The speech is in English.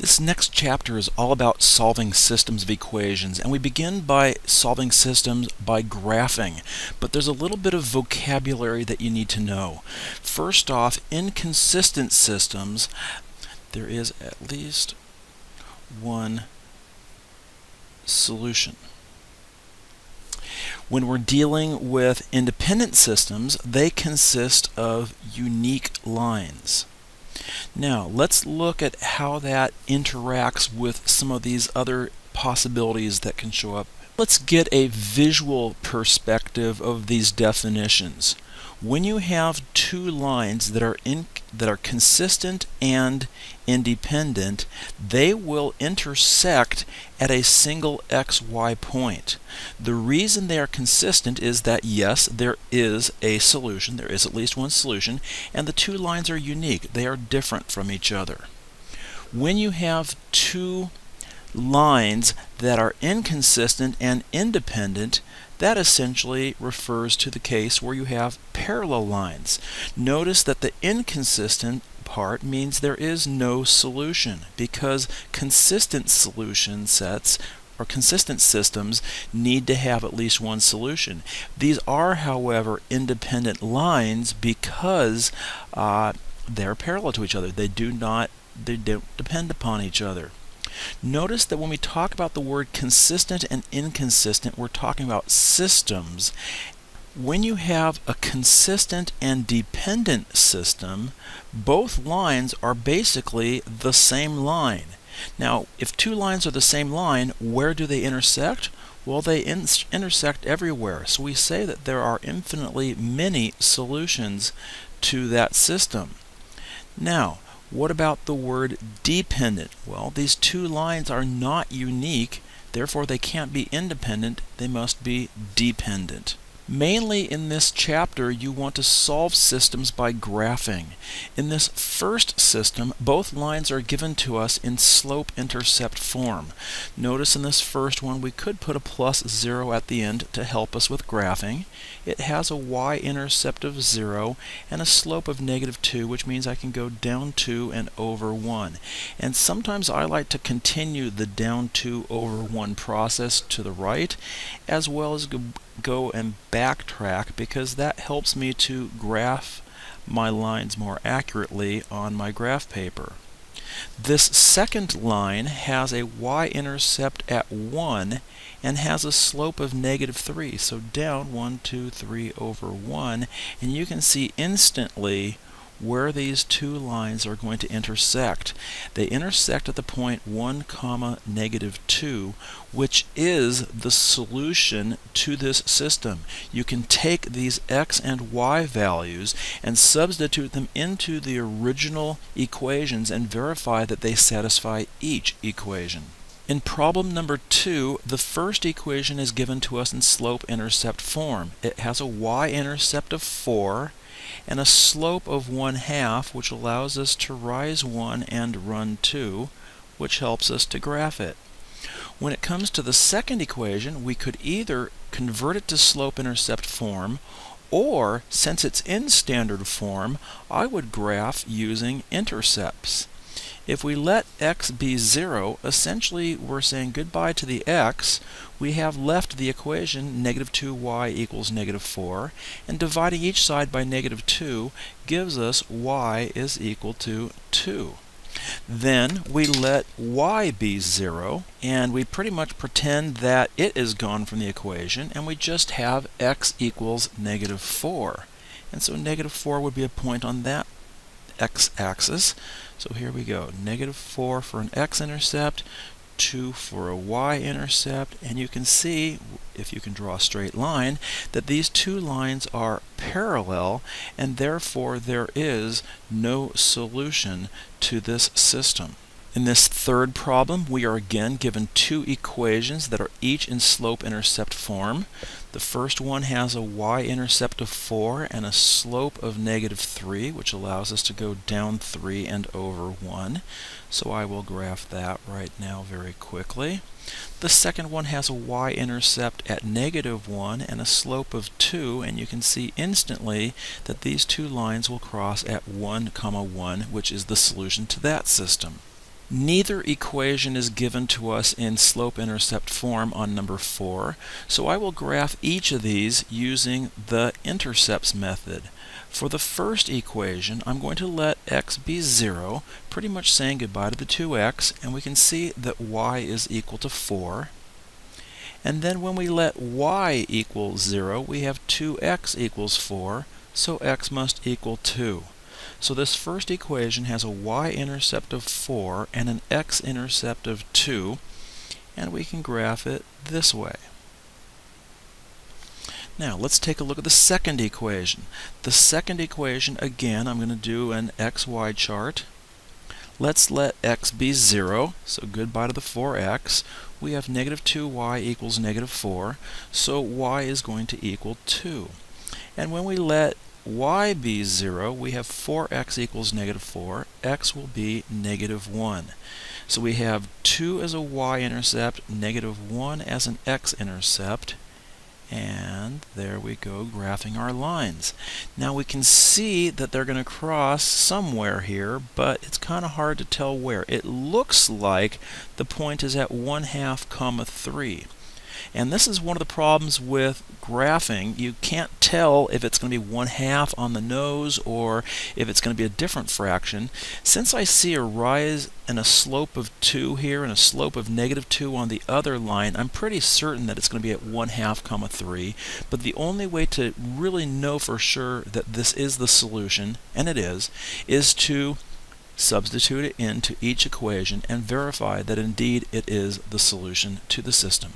This next chapter is all about solving systems of equations, and we begin by solving systems by graphing. But there's a little bit of vocabulary that you need to know. First off, inconsistent systems, there is at least one solution. When we're dealing with independent systems, they consist of unique lines. Now, let's look at how that interacts with some of these other possibilities that can show up. Let's get a visual perspective of these definitions. When you have two lines that are consistent and independent, they will intersect at a single xy point. The reason they are consistent is that yes, there is a solution, there is at least one solution, and the two lines are unique. They are different from each other. When you have two lines that are inconsistent and independent, that essentially refers to the case where you have parallel lines. Notice that the inconsistent part means there is no solution, because consistent solution sets or consistent systems need to have at least one solution. These are, however, independent lines because they're parallel to each other. They don't depend upon each other. Notice that when we talk about the word consistent and inconsistent, we're talking about systems. When you have a consistent and dependent system, both lines are basically the same line. Now, if two lines are the same line, where do they intersect? Well, they intersect everywhere. So we say that there are infinitely many solutions to that system. Now, what about the word dependent? Well, these two lines are not unique, therefore they can't be independent, they must be dependent. Mainly in this chapter, you want to solve systems by graphing. In this first system, both lines are given to us in slope-intercept form. Notice in this first one, we could put a +0 at the end to help us with graphing. It has a y-intercept of 0 and a slope of -2, which means I can go down 2 and over 1. And sometimes I like to continue the down 2 over 1 process to the right, as well as go and backtrack, because that helps me to graph my lines more accurately on my graph paper. This second line has a y-intercept at 1 and has a slope of -3, so down 1, 2, 3 over 1, and you can see instantly where these two lines are going to intersect. They intersect at the point 1, -2, which is the solution to this system. You can take these x and y values and substitute them into the original equations and verify that they satisfy each equation. In problem number 2, the first equation is given to us in slope-intercept form. It has a y-intercept of 4 and a slope of 1/2, which allows us to rise 1 and run 2, which helps us to graph it. When it comes to the second equation, we could either convert it to slope-intercept form, or, since it's in standard form, I would graph using intercepts. If we let x be 0, essentially we're saying goodbye to the x. We have left the equation -2y equals -4, and dividing each side by -2 gives us y is equal to 2. Then we let y be 0, and we pretty much pretend that it is gone from the equation, and we just have x equals -4. And so -4 would be a point on that x-axis. So here we go, -4 for an x-intercept, 2 for a y-intercept, and you can see, if you can draw a straight line, that these two lines are parallel, and therefore there is no solution to this system. In this third problem, we are again given two equations that are each in slope-intercept form. The first one has a y-intercept of 4 and a slope of -3, which allows us to go down 3 and over 1. So I will graph that right now very quickly. The second one has a y-intercept at -1 and a slope of 2, and you can see instantly that these two lines will cross at 1, 1, which is the solution to that system. Neither equation is given to us in slope-intercept form on number 4, so I will graph each of these using the intercepts method. For the first equation, I'm going to let x be 0, pretty much saying goodbye to the 2x, and we can see that y is equal to 4. And then when we let y equal 0, we have 2x equals 4, so x must equal 2. So this first equation has a y-intercept of 4 and an x-intercept of 2, and we can graph it this way. Now let's take a look at the second equation. The second equation, again, I'm going to do an xy chart. Let's let x be 0, so goodbye to the 4x. We have negative 2y equals negative 4, so y is going to equal 2. And when we let y be 0, we have 4x equals negative 4, x will be negative 1. So we have 2 as a y-intercept, negative 1 as an x-intercept, and there we go, graphing our lines. Now we can see that they're going to cross somewhere here, but it's kind of hard to tell where. It looks like the point is at 1/2, 3. And this is one of the problems with graphing. You can't tell if it's going to be 1/2 on the nose or if it's going to be a different fraction. Since I see a rise and a slope of 2 here and a slope of negative 2 on the other line, I'm pretty certain that it's going to be at 1/2, 3. But the only way to really know for sure that this is the solution, and it is to substitute it into each equation and verify that indeed it is the solution to the system.